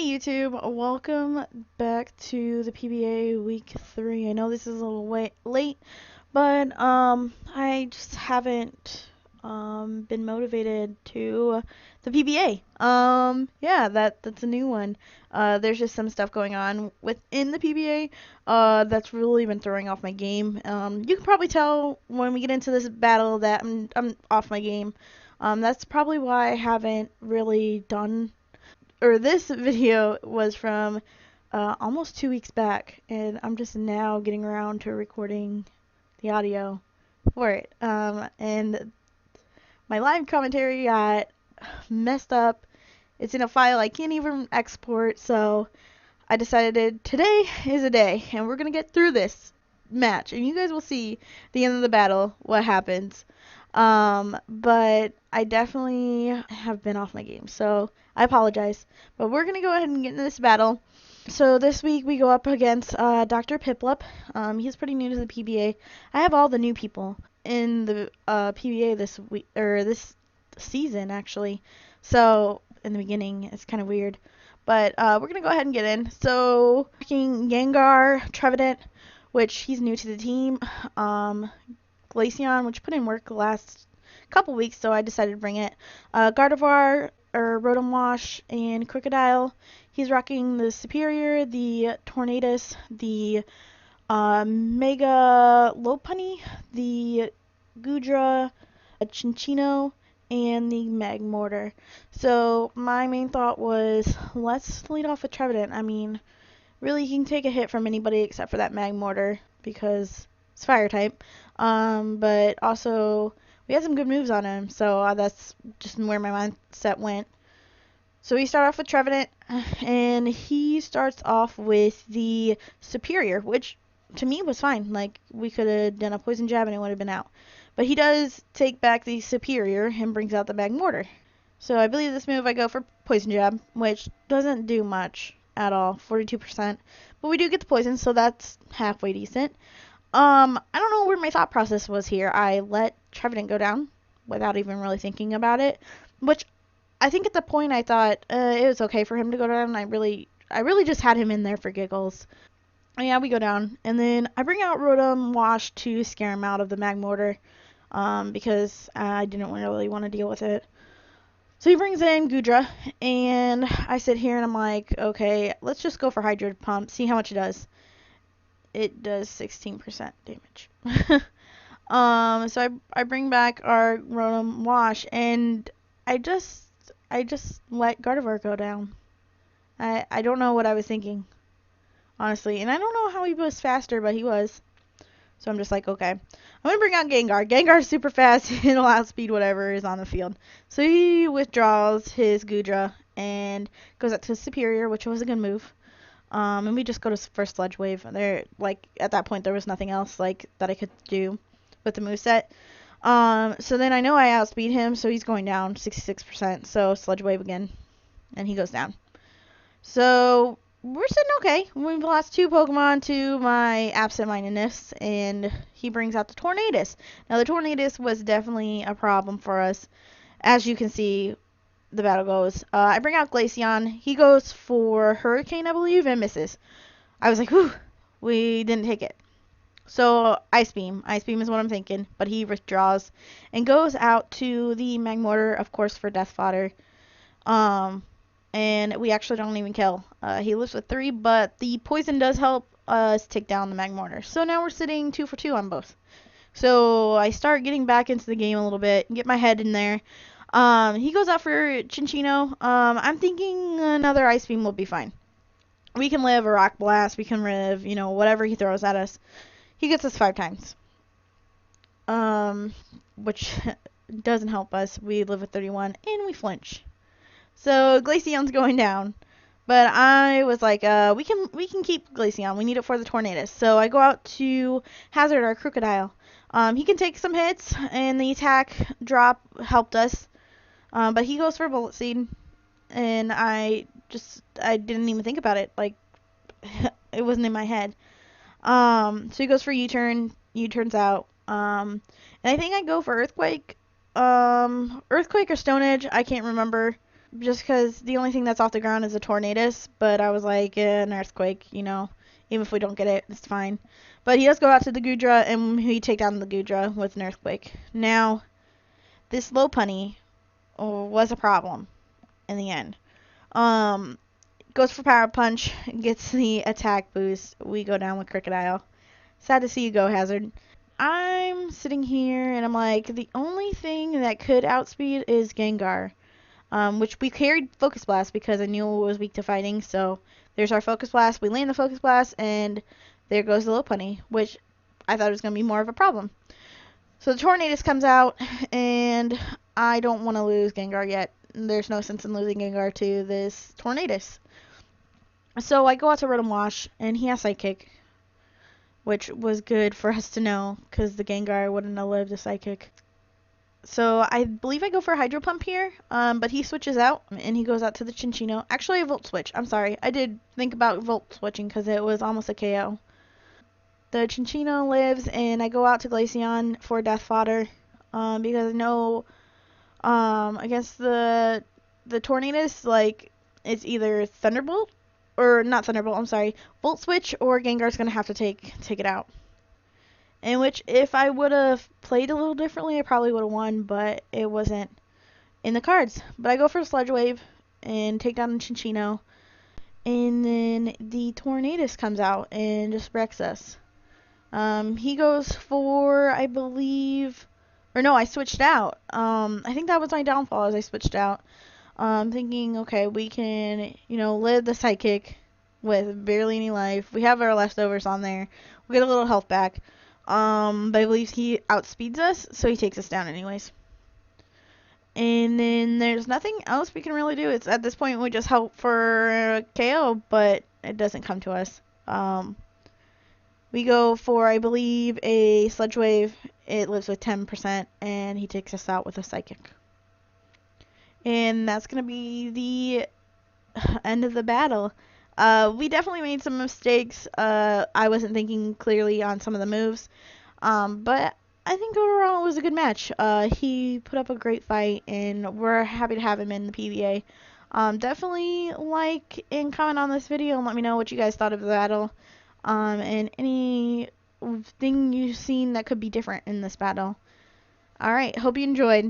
Hey YouTube, welcome back to the PBA week 3. I know this is a little late, but I just haven't been motivated to the PBA. Yeah, that's a new one. There's just some stuff going on within the PBA that's really been throwing off my game. You can probably tell when we get into this battle that I'm off my game. That's probably why I haven't really done, or this video was from almost 2 weeks back, and I'm just now getting around to recording the audio for it. And my live commentary got messed up. It's in a file I can't even export, so I decided today is a day, and we're gonna get through this match, and you guys will see the end of the battle what happens. But I definitely have been off my game, so I apologize. But we're gonna go ahead and get into this battle. So this week we go up against Dr. Piplup. He's pretty new to the PBA. I have all the new people in the PBA this week, or this season actually. So in the beginning it's kind of weird. But we're gonna go ahead and get in. So Gengar, Trevenant, which he's new to the team. Glaceon, which put in work the last couple weeks, so I decided to bring it. Gardevoir, or Rotom Wash, and Crocodile. He's rocking the Superior, the Tornadus, the Mega Lopunny, the Goodra, a Chinchino, and the Magmortar. So my main thought was, let's lead off with Trevenant. I mean, really, he can take a hit from anybody except for that Magmortar because it's fire type. But also we had some good moves on him, so that's just where my mindset went. So we start off with Trevenant, and he starts off with the Superior, which to me was fine. Like, we could have done a Poison Jab and it would have been out. But he does take back the Superior and brings out the Magmortar. So I believe this move I go for Poison Jab, which doesn't do much at all, 42%. But we do get the poison, so that's halfway decent. I don't know where my thought process was here. I let Trevenant go down without even really thinking about it, which I think at the point I thought it was okay for him to go down. I really just had him in there for giggles. And yeah, we go down, and then I bring out Rotom Wash to scare him out of the Magmortar, because I didn't really want to deal with it. So he brings in Goodra, and I sit here and I'm like, okay, let's just go for Hydro Pump, see how much it does. It does 16% damage. So I bring back our Rotom Wash, and I just let Gardevoir go down. I don't know what I was thinking, honestly, and I don't know how he was faster, but he was. So I'm just like, okay, I'm gonna bring out Gengar. Gengar's super fast and will outspeed whatever is on the field. So he withdraws his Goodra and goes up to Superior, which was a good move. And we just go for Sludge Wave. There, like, at that point, there was nothing else, like, that I could do with the moveset. So then I know I outspeed him, so he's going down 66%. So Sludge Wave again, and he goes down. So we're sitting okay. We've lost 2 Pokemon to my absent-mindedness, and he brings out the Tornadus. Now, the Tornadus was definitely a problem for us, as you can see. The battle goes. I bring out Glaceon. He goes for Hurricane, I believe, and misses. I was like, whew, we didn't take it. So Ice Beam. Ice Beam is what I'm thinking, but he withdraws and goes out to the Magmortar, of course, for Death Fodder. And we actually don't even kill. He lives with 3, but the poison does help us take down the Magmortar. So now we're sitting 2 for 2 on both. So I start getting back into the game a little bit, get my head in there. He goes out for Chinchino. I'm thinking another Ice Beam will be fine. We can live a Rock Blast. We can live, whatever he throws at us. He gets us 5 times. Which doesn't help us. We live with 31, and we flinch. So Glaceon's going down. But I was like, we can keep Glaceon. We need it for the Tornadus. So I go out to Hazard our Crocodile. He can take some hits, and the attack drop helped us. But he goes for Bullet Seed, and I didn't even think about it. Like, it wasn't in my head. So he goes for U-turn. U-turns out. And I think I go for Earthquake. Earthquake or Stone Edge. I can't remember. just because the only thing that's off the ground is a Tornadus, but I was like, an Earthquake, you know, even if we don't get it, it's fine. But he does go out to the Goodra, and we take down the Goodra with an Earthquake. Now, this Lopunny was a problem in the end. Goes for Power Punch, gets the attack boost. We go down with Crocodile. Sad to see you go, Hazard. I'm sitting here, and I'm like, the only thing that could outspeed is Gengar. Which we carried Focus Blast because I knew it was weak to fighting. So there's our Focus Blast. We land the Focus Blast, and there goes the Lopunny, which I thought was going to be more of a problem. So the Tornadus comes out, and I don't want to lose Gengar yet. There's no sense in losing Gengar to this Tornadus. So I go out to Rotom Wash, and he has Psychic, which was good for us to know because the Gengar wouldn't have lived a Psychic. So I believe I go for Hydro Pump here, but he switches out, and he goes out to the Chinchino. Actually, a Volt Switch. I'm sorry. I did think about Volt Switching because it was almost a KO. The Chinchino lives, and I go out to Glaceon for Death Fodder, because I know against the Tornadus, like, it's either Thunderbolt, or not Thunderbolt, I'm sorry, Volt Switch, or Gengar's going to have to take it out. In which, if I would have played a little differently, I probably would have won, but it wasn't in the cards. But I go for Sludge Wave and take down the Chinchino. And then the Tornadus comes out and just wrecks us. He goes for, I believe, or no, I switched out. I think that was my downfall as I switched out. Thinking, okay, we can, live the Psychic with barely any life. We have our leftovers on there. We get a little health back. But I believe he outspeeds us, so he takes us down anyways. And then there's nothing else we can really do. It's at this point we just hope for a KO, but it doesn't come to us. We go for, I believe, a Sludge Wave. It lives with 10%, and he takes us out with a Psychic. And that's going to be the end of the battle. We definitely made some mistakes. I wasn't thinking clearly on some of the moves. But I think overall it was a good match. He put up a great fight, and we're happy to have him in the PBA. Definitely like and comment on this video and let me know what you guys thought of the battle. And anything you've seen that could be different in this battle. Alright, hope you enjoyed.